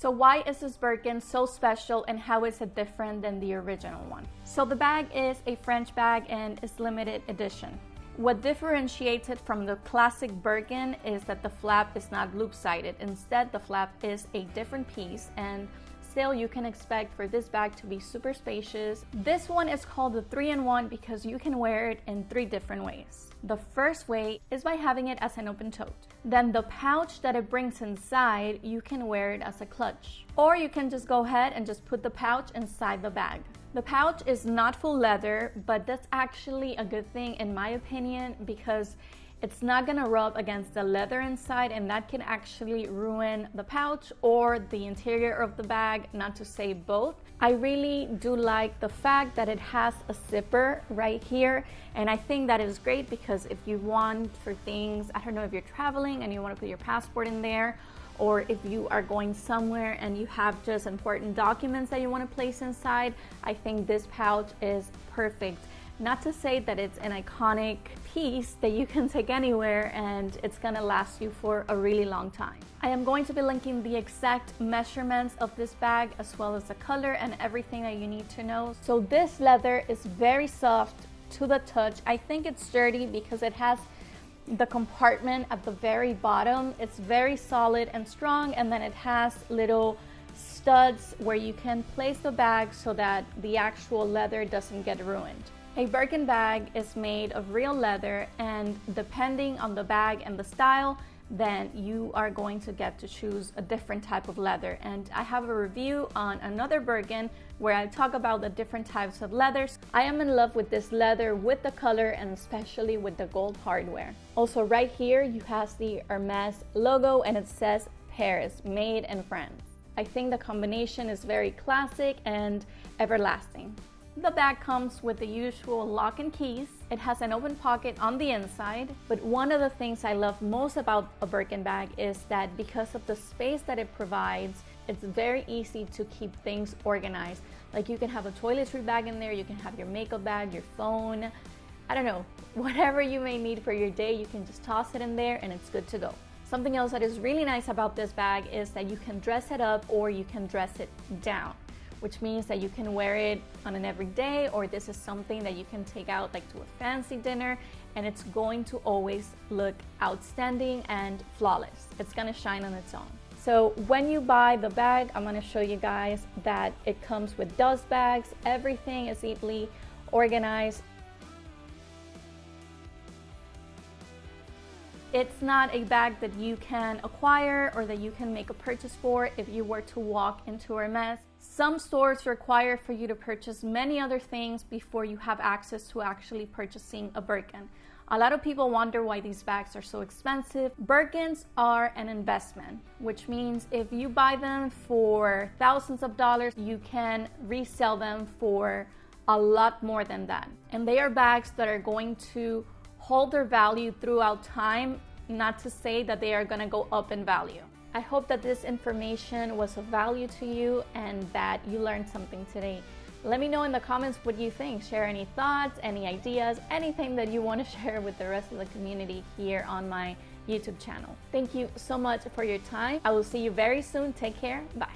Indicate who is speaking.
Speaker 1: So why is this Birkin so special and how is it different than the original one? So the bag is a French bag and is limited edition. What differentiates it from the classic Birkin is that the flap is not loop-sided. Instead, the flap is a different piece, and still you can expect for this bag to be super spacious. This one is called the 3-in-1 because you can wear it in 3 different ways. The first way is by having it as an open tote. Then the pouch that it brings inside, you can wear it as a clutch. Or you can just go ahead and just put the pouch inside the bag. The pouch is not full leather, but that's actually a good thing in my opinion because it's not gonna rub against the leather inside, and that can actually ruin the pouch or the interior of the bag, not to say both. I really do like the fact that it has a zipper right here, and I think that is great because if you want for things, I don't know, if you're traveling and you want to put your passport in there, or if you are going somewhere and you have just important documents that you want to place inside, I think this pouch is perfect. Not to say that it's an iconic piece that you can take anywhere and it's gonna last you for a really long time. I am going to be linking the exact measurements of this bag as well as the color and everything that you need to know. So this leather is very soft to the touch. I think it's sturdy because it has the compartment at the very bottom. It's very solid and strong, and then it has little studs where you can place the bag so that the actual leather doesn't get ruined. A Birkin bag is made of real leather, and depending on the bag and the style, then you are going to get to choose a different type of leather. And I have a review on another Birkin where I talk about the different types of leathers. I am in love with this leather, with the color, and especially with the gold hardware. Also right here you have the Hermes logo and it says Paris, made in France. I think the combination is very classic and everlasting. The bag comes with the usual lock and keys. It has an open pocket on the inside, but one of the things I love most about a Birkin bag is that because of the space that it provides, it's very easy to keep things organized. Like you can have a toiletry bag in there, you can have your makeup bag, your phone, I don't know, whatever you may need for your day, you can just toss it in there and it's good to go. Something else that is really nice about this bag is that you can dress it up or you can dress it down, which means that you can wear it on an everyday, or this is something that you can take out like to a fancy dinner and it's going to always look outstanding and flawless. It's gonna shine on its own. So when you buy the bag, I'm gonna show you guys that it comes with dust bags. Everything is neatly organized. It's not a bag that you can acquire or that you can make a purchase for if you were to walk into Hermes. Some stores require for you to purchase many other things before you have access to actually purchasing a Birkin. A lot of people wonder why these bags are so expensive. Birkins are an investment, which means if you buy them for thousands of dollars, you can resell them for a lot more than that. And they are bags that are going to hold their value throughout time, not to say that they are going to go up in value. I hope that this information was of value to you and that you learned something today. Let me know in the comments what you think. Share any thoughts, any ideas, anything that you want to share with the rest of the community here on my YouTube channel. Thank you so much for your time. I will see you very soon. Take care. Bye.